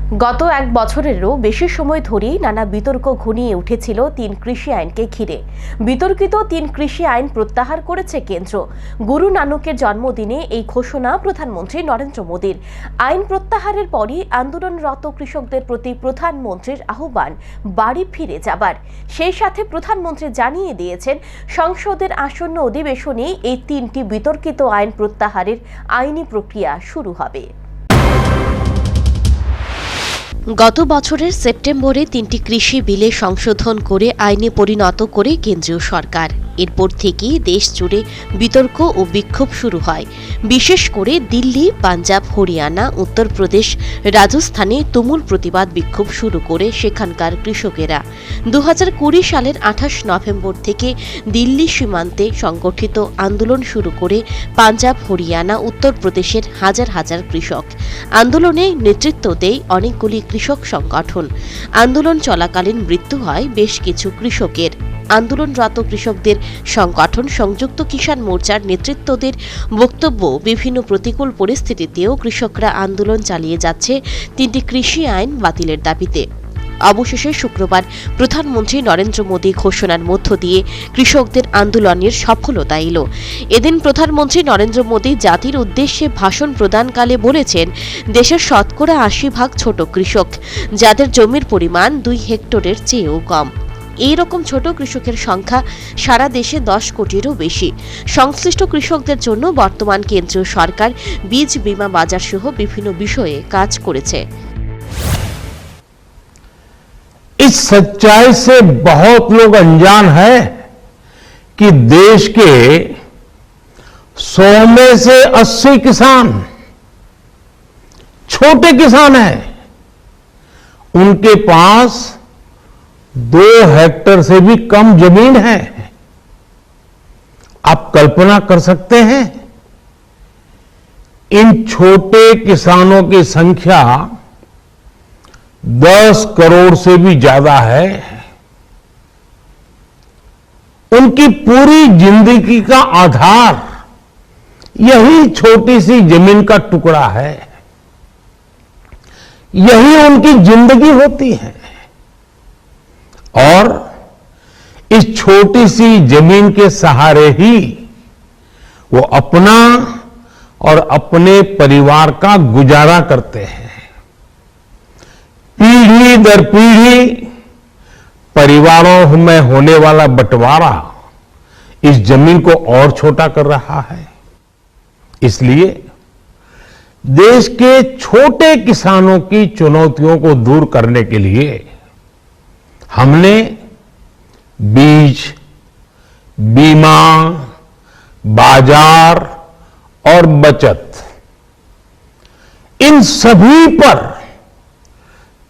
গত এক বছরেরও বেশি সময় ধরেই নানা বিতর্ক ঘনিয়ে উঠেছিল ৩ কৃষি আইনকে ঘিরে। বিতর্কিত ৩ কৃষি আইন প্রত্যাহার করেছে কেন্দ্র। গুরু নানকের জন্মদিনে এই ঘোষণা প্রধানমন্ত্রী নরেন্দ্র মোদীর। আইন প্রত্যাহারের পরই আন্দোলনরত কৃষকদের প্রতি প্রধানমন্ত্রীর আহ্বান বাড়ি ফিরে যাবার। সেই সাথে প্রধানমন্ত্রী জানিয়ে দিয়েছেন, সংসদের আসন্ন অধিবেশনে এই ৩টি বিতর্কিত আইন প্রত্যাহারের আইনি প্রক্রিয়া শুরু হবে। গত বছরের সেপ্টেম্বরে ৩টি কৃষি বিলে সংশোধন করে আইনে পরিণত করে কেন্দ্রীয় সরকার। এরপর থেকেই দেশ জুড়ে বিতর্ক ও বিক্ষোভ শুরু হয়। বিশেষ করে দিল্লি, পাঞ্জাব, হরিয়ানা, উত্তরপ্রদেশ, রাজস্থানে তুমুল প্রতিবাদ বিক্ষোভ শুরু করে সেখানকার কৃষকেরা। ২০২০ সালের ২৮ নভেম্বর থেকে দিল্লি সীমান্তে সংগঠিত আন্দোলন শুরু করে পাঞ্জাব, হরিয়ানা, উত্তরপ্রদেশের হাজার হাজার কৃষক। আন্দোলনে নেতৃত্ব দেয় অনেকগুলি কৃষক সংগঠন। আন্দোলন চলাকালীন মৃত্যু হয় বেশ কিছু কৃষকের। আন্দোলনরত কৃষকদের সংগঠন সংযুক্ত কিষাণ মোর্চার নেতৃত্বদের বক্তব্য, বিভিন্ন প্রতিকূল পরিস্থিতিতেও কৃষকরা আন্দোলন চালিয়ে যাচ্ছে ৩টি কৃষি আইন বাতিলের দাবিতে। অবশেষে শুক্রবার প্রধানমন্ত্রী নরেন্দ্র মোদী ঘোষণার মধ্য দিয়ে কৃষকদের আন্দোলনের সফলতা এলো। এদিন প্রধানমন্ত্রী নরেন্দ্র মোদী জাতির উদ্দেশ্যে ভাষণ প্রদানকালে বলেছেন, দেশের শতকরা ৮০% ছোট কৃষক, যাদের জমির পরিমাণ ২ হেক্টরের চেয়েও কম। এই রকম ছোট কৃষকের সংখ্যা সারা দেশে ১০ কোটিরও বেশি। সংশ্লিষ্ট কৃষকদের জন্য বর্তমান কেন্দ্রীয় সরকার বীজ বীমা বাজার সহ বিভিন্ন বিষয়ে কাজ করেছে। इस सच्चाई से बहुत लोग अनजान है कि देश के 100 में से 80 किसान छोटे किसान हैं। उनके पास 2 हेक्टेयर से भी कम जमीन है। आप कल्पना कर सकते हैं, इन छोटे किसानों की संख्या 10 करोड़ से भी ज्यादा है। उनकी पूरी जिंदगी का आधार यही छोटी सी जमीन का टुकड़ा है। यही उनकी जिंदगी होती है। और इस छोटी सी जमीन के सहारे ही वो अपना और अपने परिवार का गुजारा करते हैं। पीढ़ी दर पीढ़ी परिवारों में होने वाला बंटवारा इस जमीन को और छोटा कर रहा है। इसलिए देश के छोटे किसानों की चुनौतियों को दूर करने के लिए हमने बीज, बीमा, बाजार और बचत, इन सभी पर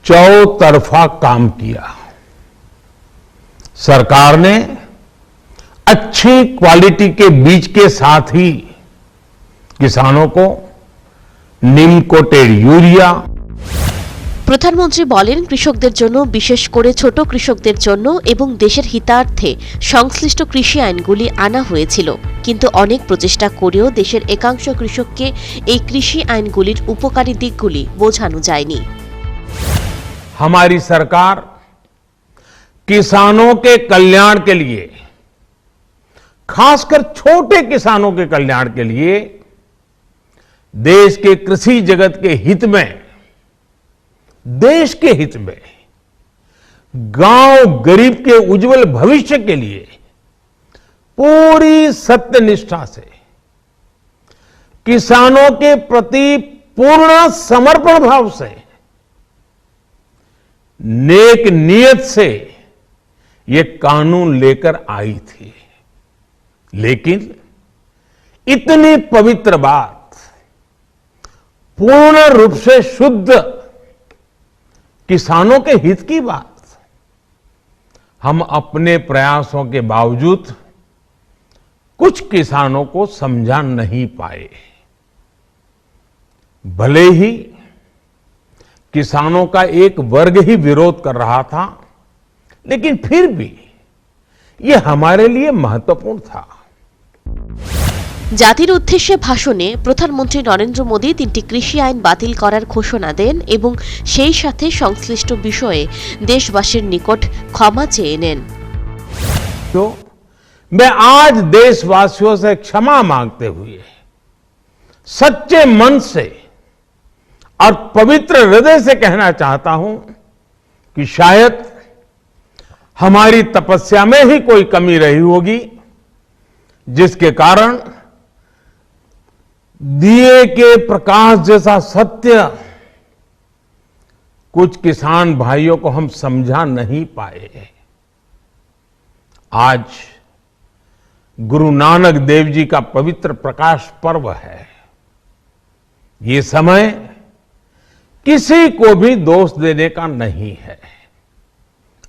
चौतरफा काम किया। सरकार ने अच्छी क्वालिटी के बीज के साथ ही किसानों को নিম কোটেড ইউরিয়া। প্রধানমন্ত্রী বলেন, কৃষকদের জন্য, বিশেষ করে ছোট কৃষকদের জন্য এবং দেশের হিতার্থে সংশ্লিষ্ট কৃষি আইনগুলি আনা হয়েছিল, কিন্তু অনেক প্রচেষ্টা করেও দেশের একাংশ কৃষককে এই কৃষি আইনগুলির উপকারী দিকগুলি বোঝানো যায়নি। हमारी सरकार किसानों के कल्याण के लिए, खासकर छोटे किसानों के कल्याण के लिए, देश के कृषि जगत के हित में, देश के हित में, गांव गरीब के उज्जवल भविष्य के लिए पूरी सत्यनिष्ठा से, किसानों के प्रति पूर्ण समर्पण भाव से, नेक नियत से ये कानून लेकर आई थी। लेकिन इतनी पवित्र बात, पूर्ण रूप से शुद्ध किसानों के हित की बात, हम अपने प्रयासों के बावजूद कुछ किसानों को समझा नहीं पाए। भले ही किसानों का एक वर्ग ही विरोध कर रहा था, लेकिन फिर भी यह हमारे लिए महत्वपूर्ण था। জাতির উদ্দেশ্যে ভাষণে প্রধানমন্ত্রী নরেন্দ্র মোদী 3টি কৃষি আইন বাতিল করার ঘোষণা দেন এবং সেই সাথে সংশ্লিষ্ট বিষয়ে দেশবাসীর নিকট ক্ষমা চেয়ে নেন। तो मैं आज देशवासियों से क्षमा मांगते हुए सच्चे मन से और पवित्र हृदय से कहना चाहता हूं कि शायद हमारी तपस्या में ही कोई कमी रही होगी, जिसके कारण दिए के प्रकाश जैसा सत्य कुछ किसान भाइयों को हम समझा नहीं पाए। आज गुरु नानक देव जी का पवित्र प्रकाश पर्व है। ये समय किसी को भी दोष देने का नहीं है।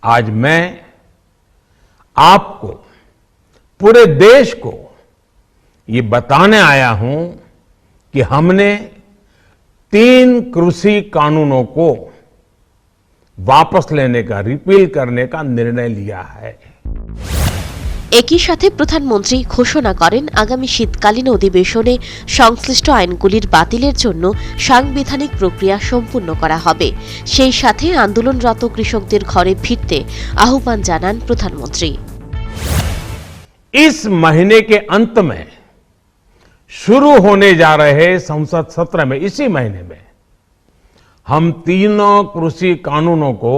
आज मैं आपको, पूरे देश को ये बताने आया हूं कि हमने 3 कृषि कानूनों को वापस लेने का, रिपील करने का निर्णय लिया है। একই সাথে প্রধানমন্ত্রী ঘোষণা করেন আগামী শীতকালীন অধিবেশনে সংশ্লিষ্ট আইনগুলির বাতিলের জন্য সাংবিধানিক প্রক্রিয়া সম্পূর্ণ করা হবে। সেই সাথে আন্দোলনরত কৃষকদের ঘরে ফিরতে আহ্বান জানান প্রধানমন্ত্রী। इस महीने के अंत में शुरू होने जा रहे संसद सत्र में, इसी महीने में हम 3 कृषि कानूनों को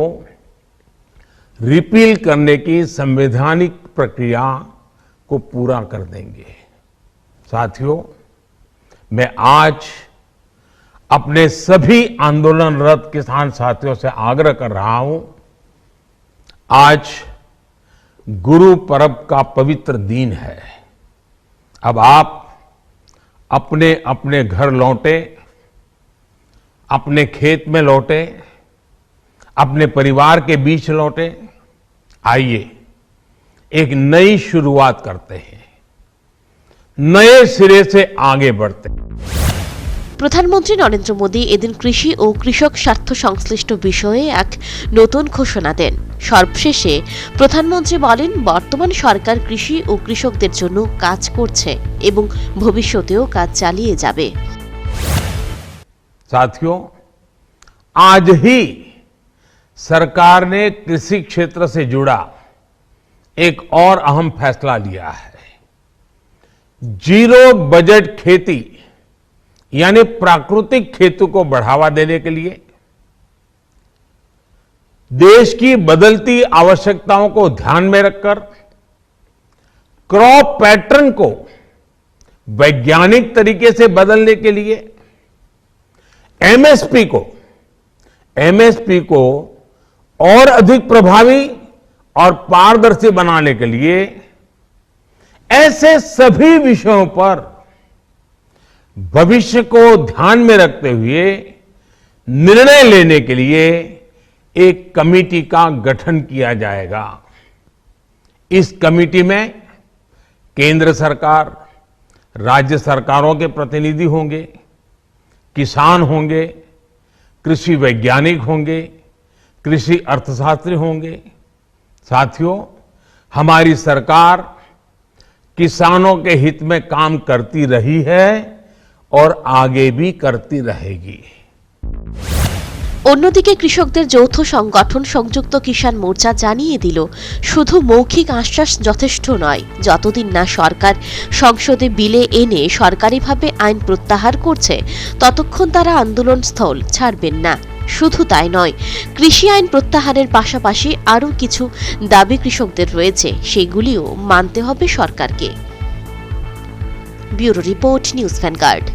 रिपील करने की संवैधानिक प्रक्रिया को पूरा कर देंगे। साथियों, मैं आज अपने सभी आंदोलनरत किसान साथियों से आग्रह कर रहा हूं, आज गुरु पर्व का पवित्र दिन है। अब आप अपने अपने घर लौटे, अपने खेत में लौटे, अपने परिवार के बीच लौटे। आइए एक नई शुरुआत करते हैं, नए सिरे से आगे बढ़ते हैं। প্রধানমন্ত্রী নরেন্দ্র মোদী এদিন কৃষি ও কৃষক স্বার্থ সংশ্লিষ্ট বিষয়ে এক নতুন ঘোষণা দেন। সর্বশেষে প্রধানমন্ত্রী বলেন, বর্তমান সরকার কৃষি ও কৃষকদের জন্য কাজ করছে এবং ভবিষ্যতেও কাজ চালিয়ে যাবে। साथियों, आज ही सरकार ने कृषि क्षेत्र से जुड़ा एक और अहम फैसला लिया है। जीरो बजट खेती यानी प्राकृतिक खेती को बढ़ावा देने के लिए देश की बदलती आवश्यकताओं को ध्यान में रखकर क्रॉप पैटर्न को वैज्ञानिक तरीके से बदलने के लिए एमएसपी को और अधिक प्रभावी और पारदर्शी बनाने के लिए ऐसे सभी विषयों पर भविष्य को ध्यान में रखते हुए निर्णय लेने के लिए एक कमेटी का गठन किया जाएगा। इस कमेटी में केंद्र सरकार, राज्य सरकारों के प्रतिनिधि होंगे, किसान होंगे, कृषि वैज्ञानिक होंगे, कृषि अर्थशास्त्री होंगे। साथियों, हमारी सरकार किसानों के हित में काम करती रही है और आगे भी करती रहेगी। অন্যদিকে কৃষকদের যৌথ সংগঠন সংযুক্ত কিষাণ মোর্চা জানিয়ে দিল, শুধু মৌখিক আশ্বাস যথেষ্ট নয়। যতদিন না সরকার সংসদে বিলে এনে সরকারিভাবে আইন প্রত্যাহার করছে, ততক্ষণ তারা আন্দোলন স্থল ছাড়বেন না। শুধু তাই নয়, কৃষি আইন প্রত্যাহারের পাশাপাশি আরও কিছু দাবি কৃষকদের রয়েছে, সেগুলিও মানতে হবে সরকারকে। Bureau report, news vanguard.